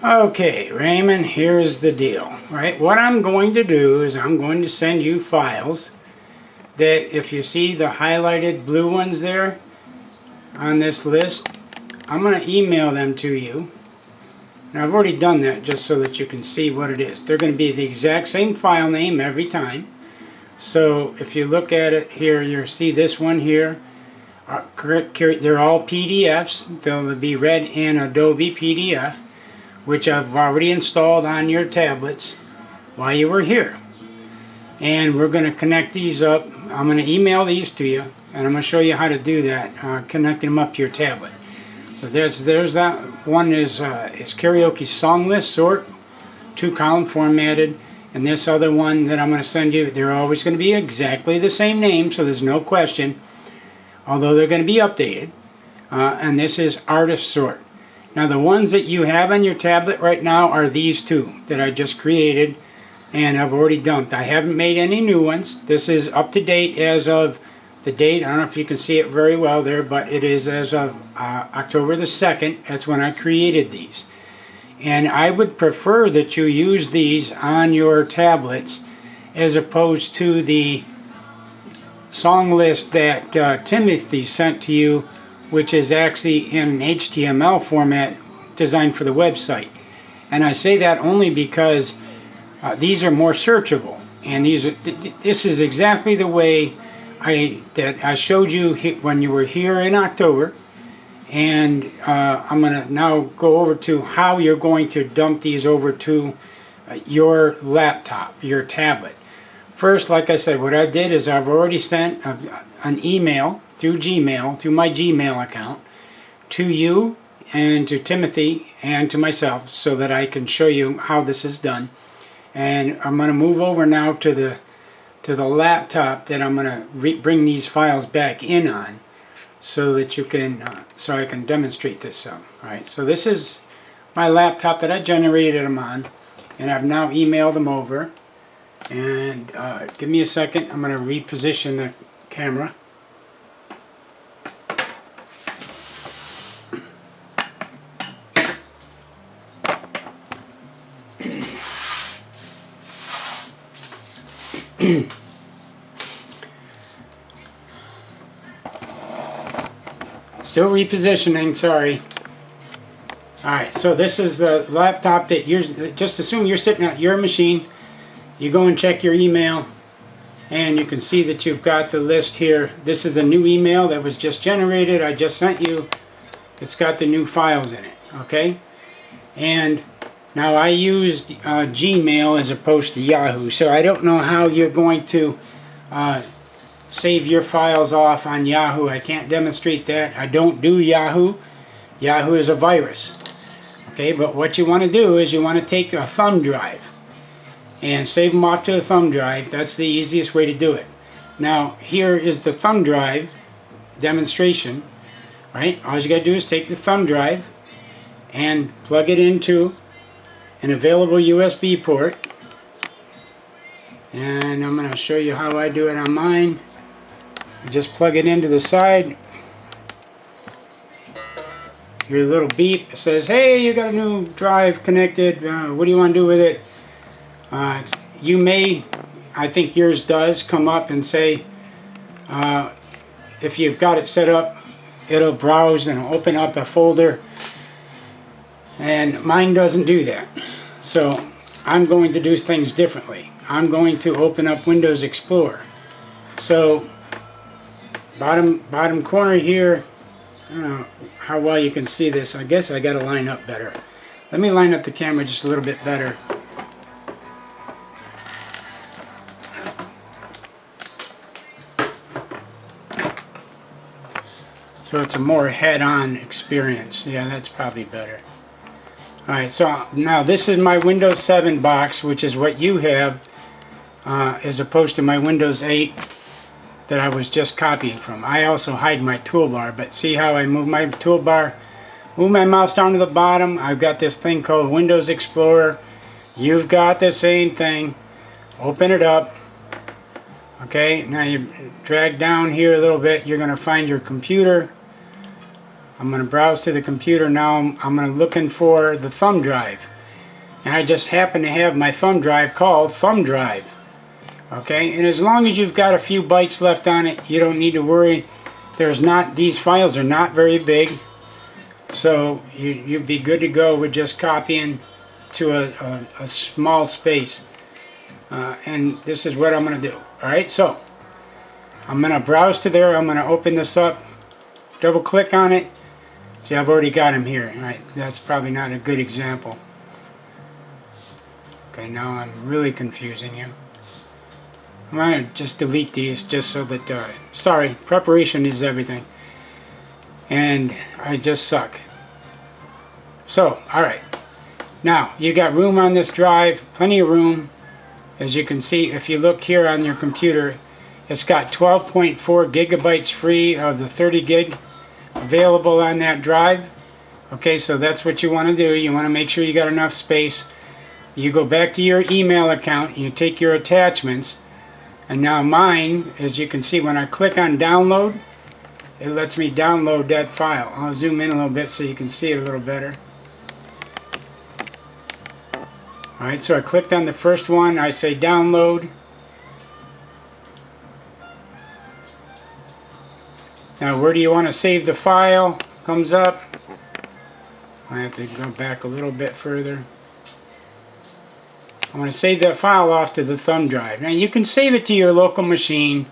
Okay, Raymond, here's the deal, right? What I'm going to do is I'm going to send you files that, if you see the highlighted blue ones there on this list, I'm going to email them to you. And I've already done that just so that you can see what it is. They're going to be the exact same file name every time. So if you look at it here, you'll see this one here. They're all PDFs. They'll be read in Adobe PDF, which I've already installed on your tablets while you were here. And we're going to connect these up. I'm going to email these to you, and I'm going to show you how to do that, connecting them up to your tablet. So there's that one is karaoke song list sort, 2-column formatted, and this other one that I'm going to send you, they're always going to be exactly the same name, so there's no question, although they're going to be updated. And this is artist sort. Now the ones that you have on your tablet right now are these two that I just created and I've already dumped. I haven't made any new ones. This is up to date as of the date. I don't know if you can see it very well there, but it is as of October the 2nd. That's when I created these. And I would prefer that you use these on your tablets as opposed to the song list that Timothy sent to you, which is actually in an HTML format designed for the website. And I say that only because these are more searchable, and this is exactly the way I showed you when you were here in October. And I'm going to now go over to how you're going to dump these over to your laptop, your tablet. First, like I said, what I did is I've already sent an email through Gmail, through my Gmail account, to you and to Timothy and to myself so that I can show you how this is done. And I'm going to move over now to the laptop that I'm going to bring these files back in on so that you can, so I can demonstrate this some. Alright, so this is my laptop that I generated them on, and I've now emailed them over. And give me a second, I'm going to reposition the camera. Still repositioning, sorry. Alright, so this is the laptop that just assume you're sitting at your machine. You go and check your email, and you can see that you've got the list here. This is the new email that was just generated. I just sent you. It's got the new files in it, okay? And now I used Gmail as opposed to Yahoo, so I don't know how you're going to save your files off on Yahoo. I can't demonstrate that. I don't do Yahoo. Yahoo is a virus. Okay, but what you want to do is you want to take a thumb drive and save them off to the thumb drive. That's the easiest way to do it. Now, here is the thumb drive demonstration. Right? All you got to do is take the thumb drive and plug it into an available USB port. And I'm going to show you how I do it on mine. Just plug it into the side. Your little beep says, hey, you got a new drive connected. What do you want to do with it? You may, I think yours does, come up and say, if you've got it set up, it'll browse and open up a folder. And mine doesn't do that. So I'm going to do things differently. I'm going to open up Windows Explorer. So bottom corner here, I don't know how well you can see this. I guess I got to line up better. Let me line up the camera just a little bit better. So it's a more head-on experience. Yeah, that's probably better. Alright, so now this is my Windows 7 box, which is what you have, as opposed to my Windows 8 that I was just copying from. I also hide my toolbar, but see how I move my toolbar? Move my mouse down to the bottom. I've got this thing called Windows Explorer. You've got the same thing. Open it up. Okay, now you drag down here a little bit. You're going to find your computer. I'm going to browse to the computer now. I'm going to looking for the thumb drive. And I just happen to have my thumb drive called thumb drive. Okay, and as long as you've got a few bytes left on it, you don't need to worry. These files are not very big, so you'd be good to go with just copying to a small space. And this is what I'm going to do. Alright, so I'm going to browse to there. I'm going to open this up, double click on it. See, I've already got them here. Right, that's probably not a good example. Okay, now I'm really confusing you. I'm going to just delete these just so that, sorry, preparation is everything. And I just suck. So, alright. Now, you got room on this drive, plenty of room. As you can see, if you look here on your computer, it's got 12.4 gigabytes free of the 30 gig available on that drive. Okay, so that's what you want to do. You want to make sure you got enough space. You go back to your email account, you take your attachments, and now mine, as you can see, when I click on download, it lets me download that file. I'll zoom in a little bit so you can see it a little better. Alright, so I clicked on the first one, I say download. Now where do you want to save the file? Comes up. I have to go back a little bit further. I want to save that file off to the thumb drive. Now you can save it to your local machine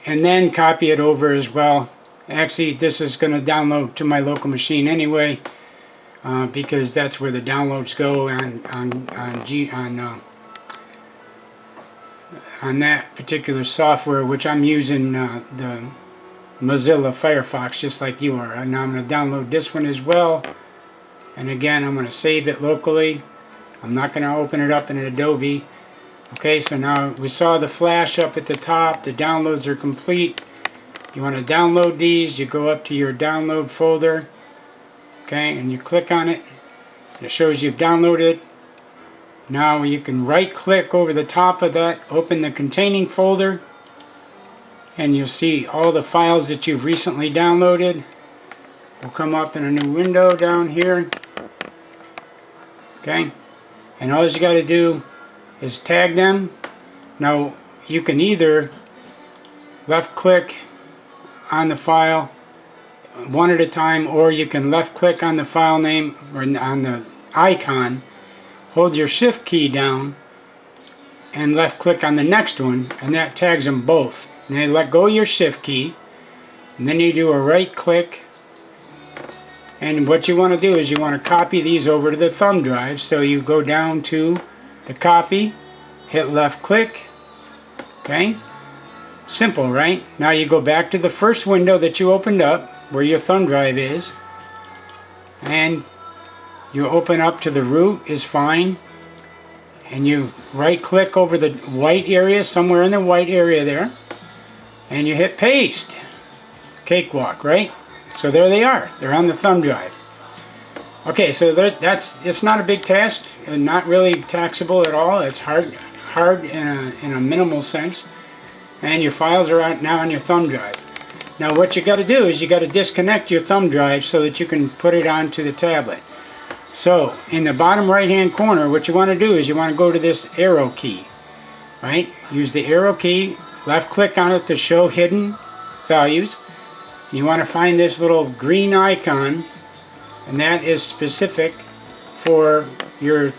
and then copy it over as well. Actually, this is going to download to my local machine anyway, because that's where the downloads go on that particular software, which I'm using the Mozilla Firefox just like you are. And now I'm going to download this one as well, and again I'm going to save it locally. I'm not going to open it up in an Adobe. Okay, so now we saw the flash up at the top. The downloads are complete. You want to download these, you go up to your download folder, okay, and you click on it. It shows you've downloaded. Now you can right click over the top of that, open the containing folder, and you'll see all the files that you've recently downloaded will come up in a new window down here. Okay, and all you got to do is tag them. Now you can either left click on the file one at a time, or you can left click on the file name or on the icon, hold your shift key down and left click on the next one, and that tags them both. And then let go of your shift key, and then you do a right click, and what you want to do is you want to copy these over to the thumb drive. So you go down to the copy, hit left click. Okay, simple, right? Now you go back to the first window that you opened up where your thumb drive is, and you open up to the root is fine, and you right click over the white area, somewhere in the white area there, and you hit paste. Cakewalk, right? So there they are. They're on the thumb drive. Okay, so it's not a big task and not really taxable at all. It's hard in a minimal sense, and your files are now on your thumb drive. Now what you got to do is you got to disconnect your thumb drive so that you can put it onto the tablet. So in the bottom right hand corner, what you want to do is you want to go to this arrow key, right? Use the arrow key, left click on it to show hidden values. You want to find this little green icon, and that is specific for your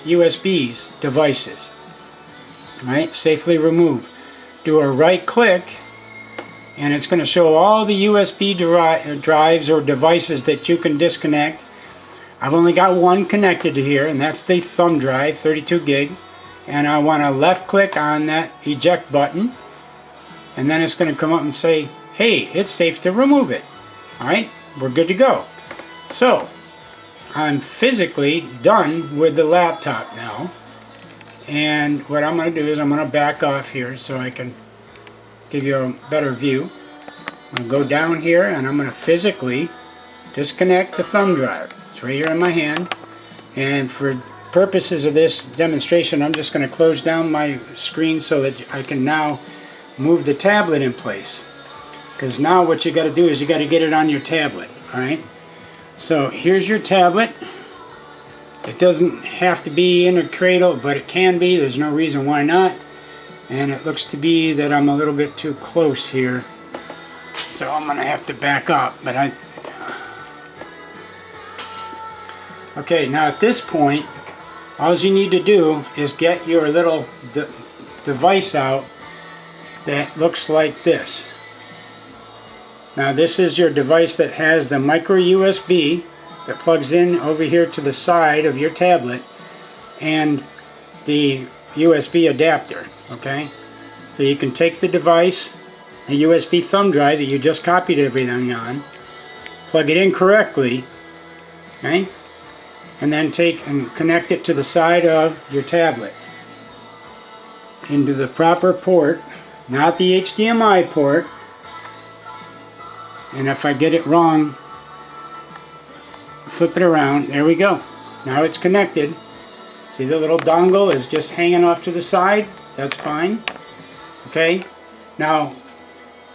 USB devices. Right? Safely remove. Do a right click, and it's going to show all the USB drives or devices that you can disconnect. I've only got one connected to here, and that's the thumb drive, 32 gig. And I want to left click on that eject button, and then it's going to come up and say, hey, it's safe to remove it. Alright, we're good to go. So, I'm physically done with the laptop now. And what I'm going to do is I'm going to back off here so I can give you a better view. I'm going to go down here and I'm going to physically disconnect the thumb drive. It's right here in my hand. And for purposes of this demonstration, I'm just going to close down my screen so that I can now move the tablet in place. Because now what you got to do is you got to get it on your tablet. Alright, so here's your tablet. It doesn't have to be in a cradle, but it can be. There's no reason why not. And it looks to be that I'm a little bit too close here, so I'm gonna have to back up. But okay, now at this point, all you need to do is get your little device out that looks like this. Now this is your device that has the micro USB that plugs in over here to the side of your tablet and the USB adapter. Okay, so you can take the device, a USB thumb drive that you just copied everything on, plug it in correctly, okay, and then take and connect it to the side of your tablet into the proper port, not the HDMI port. And if I get it wrong, flip it around. There we go. Now it's connected. See, the little dongle is just hanging off to the side. That's fine. Okay, now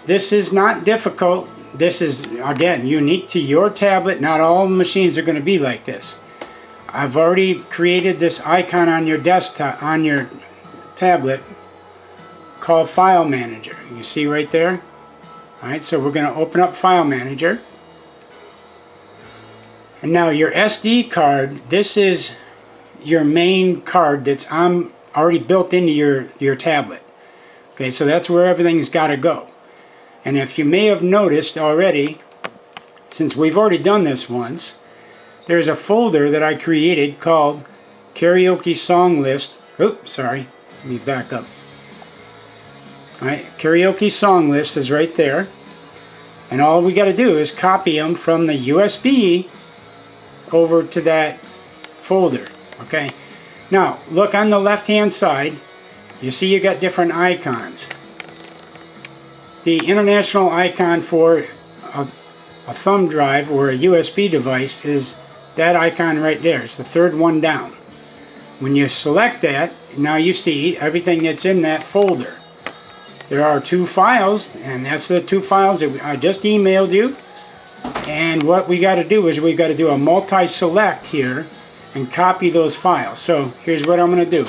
this is not difficult. This is, again, unique to your tablet. Not all machines are going to be like this. I've already created this icon on your desktop, on your tablet, called File Manager. You see right there? Alright, so we're going to open up File Manager. And now your SD card, this is your main card that's already built into your tablet. Okay, so that's where everything's got to go. And if you may have noticed already, since we've already done this once, there's a folder that I created called Karaoke Song List. Oops, sorry, let me back up. Alright, Karaoke Song List is right there. And all we got to do is copy them from the USB over to that folder. Okay, now look on the left hand side. You see you got different icons. The international icon for a thumb drive or a USB device is that icon right there. It's the third one down. When you select that, now you see everything that's in that folder. There are two files, and that's the two files that I just emailed you. And what we got to do is we got to do a multi-select here and copy those files. So here's what I'm going to do.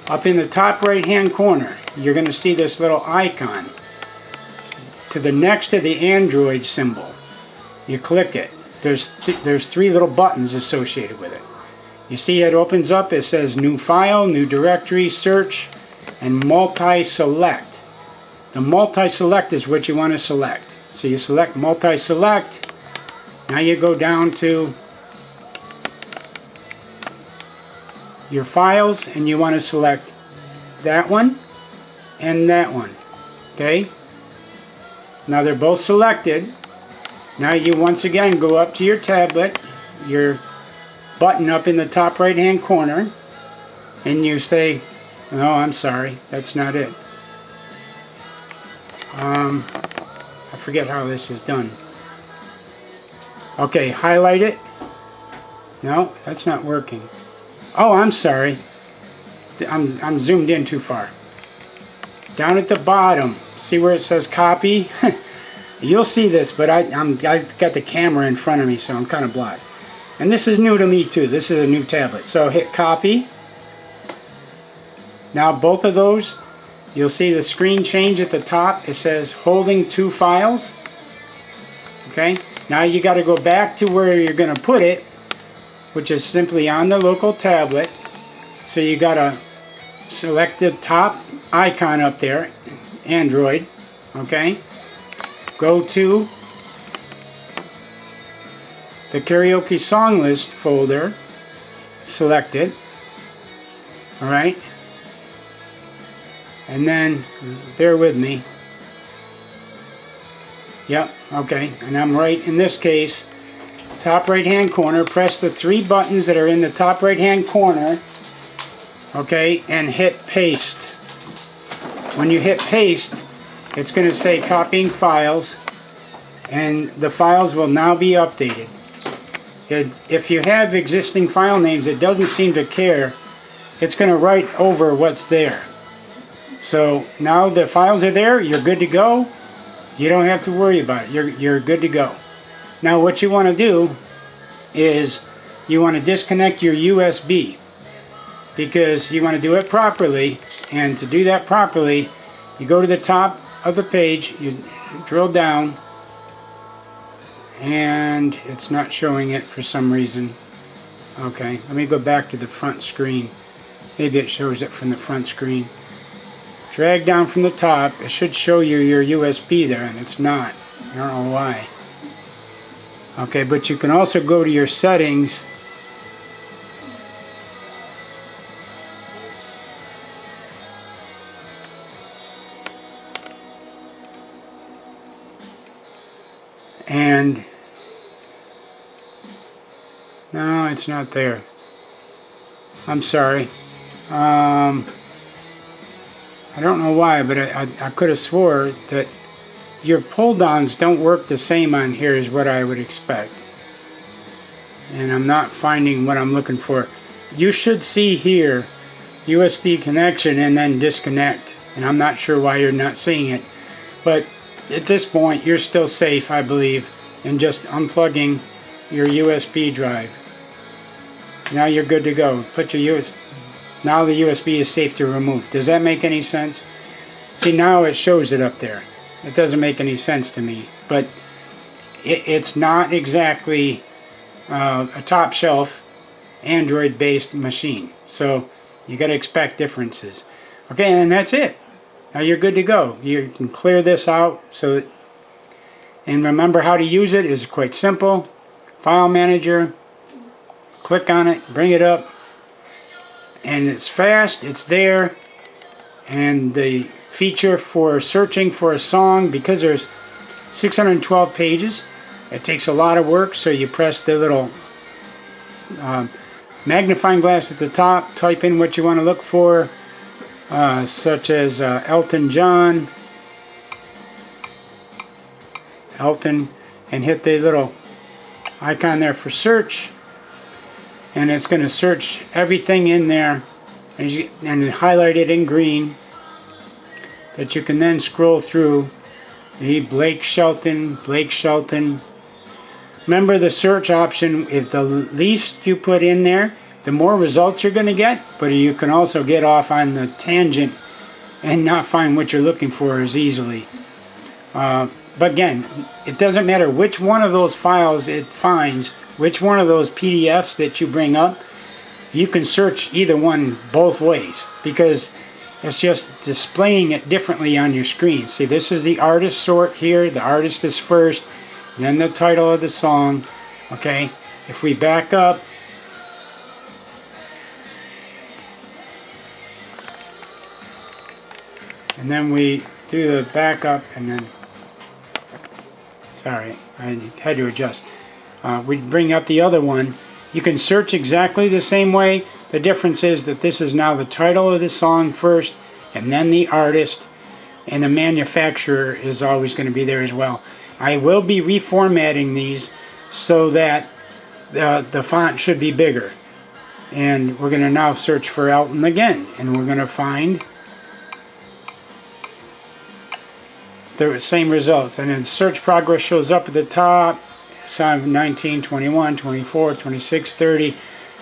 Up in the top right hand corner, you're going to see this little icon to the next to the Android symbol. You click it. There's three little buttons associated with it. You see it opens up, it says new file, new directory, search, and multi-select. The multi-select is what you want to select. So you select multi-select. Now you go down to your files and you want to select that one and that one. Okay? Now they're both selected. Now you once again go up to your tablet, your button up in the top right hand corner, and you say, no, I'm sorry, that's not it. I forget how this is done. Okay, highlight it. No, that's not working. Oh, I'm sorry. I'm zoomed in too far. Down at the bottom, see where it says copy? You'll see this, but I got the camera in front of me, so I'm kind of blocked. And this is new to me too. This is a new tablet. So hit copy. Now both of those, you'll see the screen change at the top. It says holding two files. Okay. Now you got to go back to where you're going to put it, which is simply on the local tablet. So you got to select the top icon up there, Android. Okay. Go to the Karaoke Song List folder, select it, alright, and then, bear with me, yep, okay, and I'm right, in this case, top right hand corner, press the three buttons that are in the top right hand corner, okay, and hit paste. When you hit paste, it's going to say copying files, and the files will now be updated. If you have existing file names, it doesn't seem to care. It's going to write over what's there. So now the files are there, you're good to go. You don't have to worry about it. You're good to go. Now what you want to do is you want to disconnect your USB, because you want to do it properly. And to do that properly, you go to the top of the page, you drill down, and it's not showing it for some reason. Okay, let me go back to the front screen. Maybe it shows it from the front screen. Drag down from the top. It should show you your USB there, and it's not. I don't know why. Okay, but you can also go to your settings. And no, it's not there. I'm sorry. I don't know why, but I could have swore that your pull downs don't work the same on here as what I would expect. And I'm not finding what I'm looking for. You should see here USB connection and then disconnect. And I'm not sure why you're not seeing it. But at this point, you're still safe, I believe, in just unplugging your USB drive. Now you're good to go. Put your USB. Now the USB is safe to remove. Does that make any sense? See, now it shows it up there. It doesn't make any sense to me, but it's not exactly a top shelf Android based machine, so you got to expect differences. Okay, and that's it. Now you're good to go. You can clear this out. And remember how to use it is quite simple. File manager, click on it, bring it up, and it's fast, it's there. And the feature for searching for a song, because there's 612 pages, it takes a lot of work, so you press the little magnifying glass at the top, type in what you want to look for, such as Elton John, Elton, and hit the little icon there for search, and it's going to search everything in there, and highlight it in green, that you can then scroll through. The Blake Shelton. Remember, the search option, if the least you put in there, the more results you're going to get, but you can also get off on the tangent and not find what you're looking for as easily. But again, it doesn't matter which one of those files it finds, which one of those PDFs that you bring up, you can search either one both ways, because it's just displaying it differently on your screen. See, this is the artist sort here. The artist is first, then the title of the song. Okay, if we back up, and then we do the backup, and then, sorry, I had to adjust. We bring up the other one. You can search exactly the same way. The difference is that this is now the title of the song first, and then the artist, and the manufacturer is always going to be there as well. I will be reformatting these so that the font should be bigger. And we're going to now search for Elton again, and we're going to find the same results. And then search progress shows up at the top. Song 19, 21, 24, 26, 30.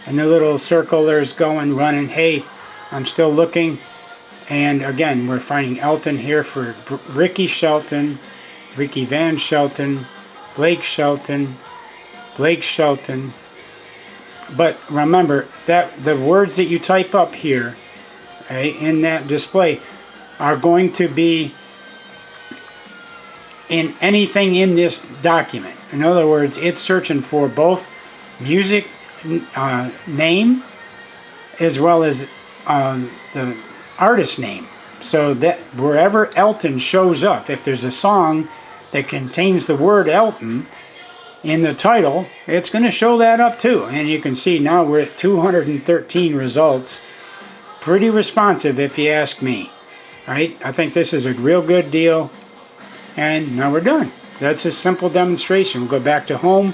And the little circle there's going, running. Hey, I'm still looking. And again, we're finding Elton here for Ricky Shelton, Ricky Van Shelton, Blake Shelton, Blake Shelton. But remember that the words that you type up here, okay, in that display are going to be in anything in this document. In other words, it's searching for both music name as well as the artist name. So that wherever Elton shows up, if there's a song that contains the word Elton in the title, it's going to show that up too. And you can see now we're at 213 results. Pretty responsive if you ask me. Right? I think this is a real good deal. And now we're done. That's a simple demonstration. We'll go back to home.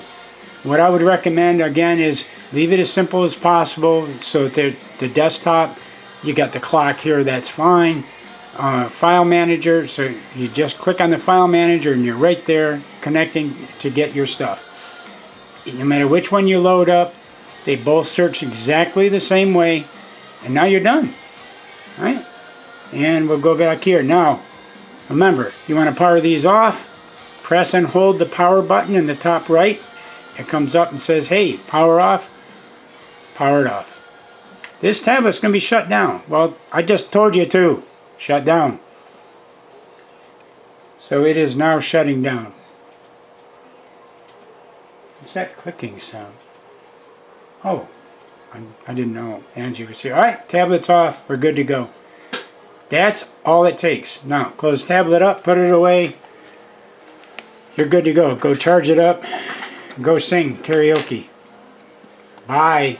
What I would recommend again is leave it as simple as possible. So that the desktop, you got the clock here, that's fine. File manager, so you just click on the file manager and you're right there connecting to get your stuff. no matter which one you load up, they both search exactly the same way, and now you're done. All right? And we'll go back here. Now, remember, you want to power these off, press and hold the power button in the top right. It comes up and says, hey, power off, power it off. This tablet's going to be shut down. Well, I just told you to shut down. So it is now shutting down. What's that clicking sound? Oh, I didn't know Angie was here. All right, tablet's off. We're good to go. That's all it takes. Now, close the tablet up, put it away. You're good to go. Go charge it up. Go sing karaoke. Bye.